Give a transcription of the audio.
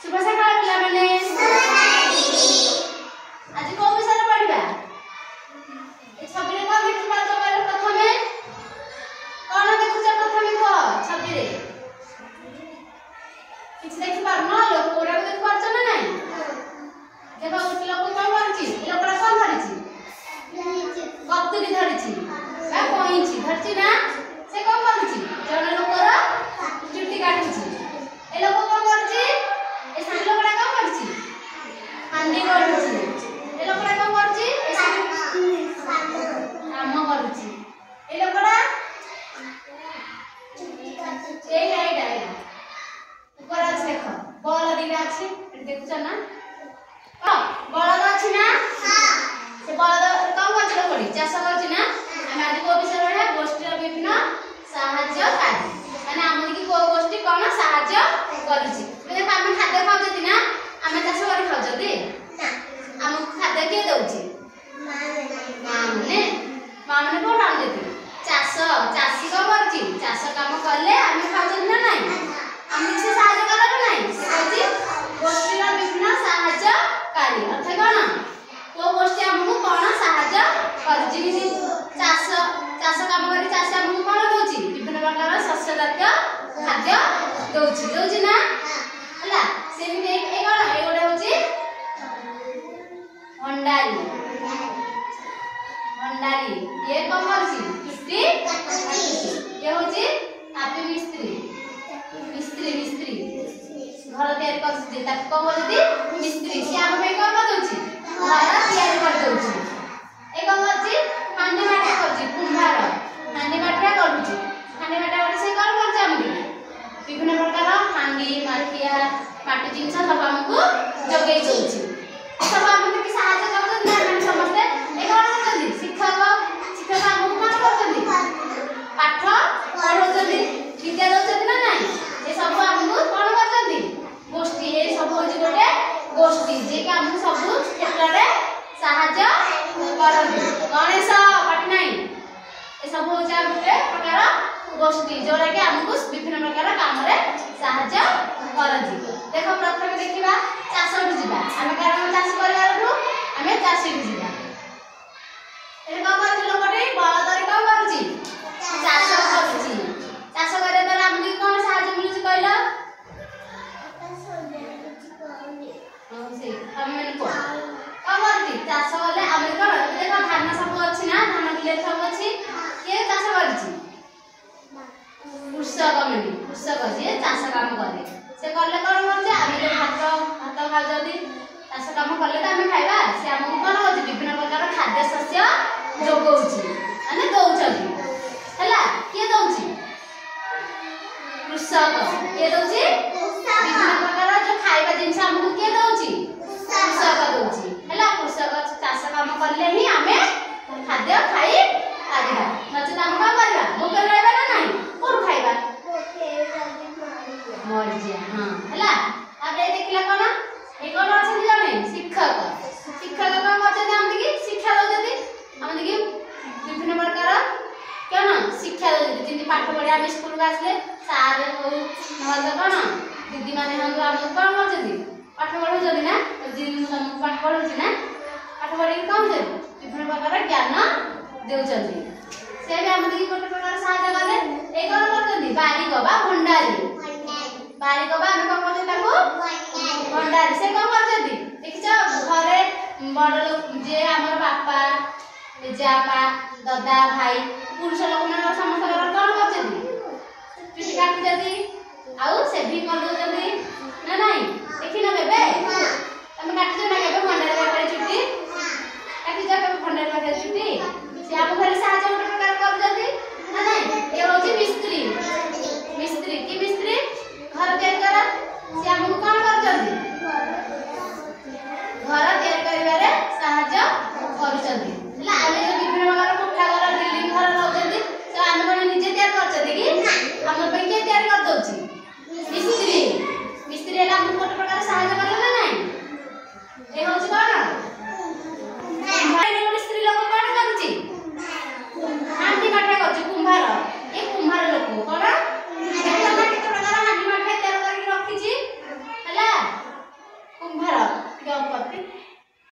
शुभ सकाळ पिलाମାନେ आज को विषय पढ़िबा ए छवि रे कोन देखि पाछ कहले प्रथमे कोन देखुछ प्रथमे को छवि रे किछ देखि पार न लोक कोरा देखि पाछ ना नाही देखो उठ लोक कोन करछि लोकरा कोन धरिछि कत्तुरी धरिछि बा कोइछि धरिछि ना से कोन करछि जण लोकरा चुट्टी काटुछि ए लोक कोन करछि ए साल लोकरा कोन करछि हांडी करछि ए लोकरा कोन करछि ए काम करछि ए लोकरा चुट्टी काटुछि एइडा ऊपर আছে দেখো বল দিটা আছে দেখছ না বলদ আছে না হ্যাঁ সে বলদ কোন করছিল পড়ি চাষ করছি না আমি আজ কো বিষয় পড়া গোষ্ঠীর বিভিন্ন সাহায্যকারী মানে আমি কি কো গোষ্ঠী কোন সাহায্য করুছি দেখো আমি খাদ্য খাওছতি না আমি চাষ করে খাওছতি না আমি খাদ্য কে দউছি মা মানে কোন আনজতি চাষী কোন করছি চাষ কাম করলে আমি খাওছতি না নাই আমি সে সাহায্য করার নাই সে কইছি গোষ্ঠীর বিভিন্ন সাহায্যকারী অর্থ কোন কো গোষ্ঠী আমকু কোন সাহায্য করছি কি চাষ কাম করি চাষী আমকু কোন দউছি বিভিন্ন প্রকার শস্য জাতীয় খাদ্য দউছি না হলা সেমি এ কোন এ গোটা হচ্ছে ভণ্ডারী ये कोन करছি চুটি ये হচ্ছে আপি মিস্ত্রি घर तैयार करछि ता को बोलती मिस्त्री से हम पे कोन दउछि घर तैयार कर दउछि ए कोन करछि हांडी माटा करछि कुंभार हांडी माटा करछि हांडी माटा करे से कोन करछि हम विभिन्न प्रकार हांडी माठिया माटी जिंस सब हमकु जगै दउछि सब हमकु कि सहायता करछन ना हम समस्त ए कोन करछि शिक्षक हमकु कोन करछन पाठ पढौछन विद्या दउछन ना नाही ए सब हमकु कोन करछन गोष्ठी ए सब होछि गोटे गोष्ठी जे कि हम सब क्षेत्र रे सहायता करन गणेश पटनाई ए सब होछि गोटे प्रकार गोष्ठी जोरा कि हमकु विभिन्न प्रकार काम रे सहायता करन देखो प्रथम देखिबा चाष जिबा हम कारण चाष करबारु हमें चाषी जिबा ए कोन करछि लोकटे बळदरे कोन करछि चाष करछि चाष करे त हमकु कोन सहायता मिलुछि कहला हमें को कमरती चाष वाले हमें कोन देखो धान सब अछि ना धान बिले सब अछि के चाष करछि कृषक जे चाष काम करे से करले कोन करछि हमें भात खाउ जदी चाष काम करले त हमें खाइबा से हमकु कोन होछि विभिन्न प्रकार खाद्य शस्य जोगौछि माने दउछि हला के दउछि कृषक के दउछि विभिन्न प्रकार जो खाइबा जिंस हमकु के दउछि कृषक दउछि हला कृषक चाष काम करले ही हमें खाद्य खाइ आदिबा नचे हम का करबा भूख रहबा ना नाही कोन खाइबा मर जे हां हला आबे देखला कोन ए कोन अछि जाने शिक्षक कोन करछन हम देखि शिक्षा दउछथि हम देखि विभिन्न प्रकार केन शिक्षा दउछथि जिंति पाठ पढा हम स्कूल का आसले सार हो नहल कोन दीदी माने हम कोन करछथि पाठ पढौछथि ना दिन हम पाठ पढौछि ना पाठ पढि कोन दे विभिन्न प्रकार ज्ञान देउछथि से भी हम देखि कोन प्रकार सहायता करले ए कोन करछथि बारी को बा भंडारी हम कोन करछथि ताको भंडारी से कोन करछथि देखिछ घरे बड़ लोक जे हमर बापा जापा दादा भाई पुरुष लोक मन समस्त कोन करछथि चुटी काटि जदी आउ से भी कलु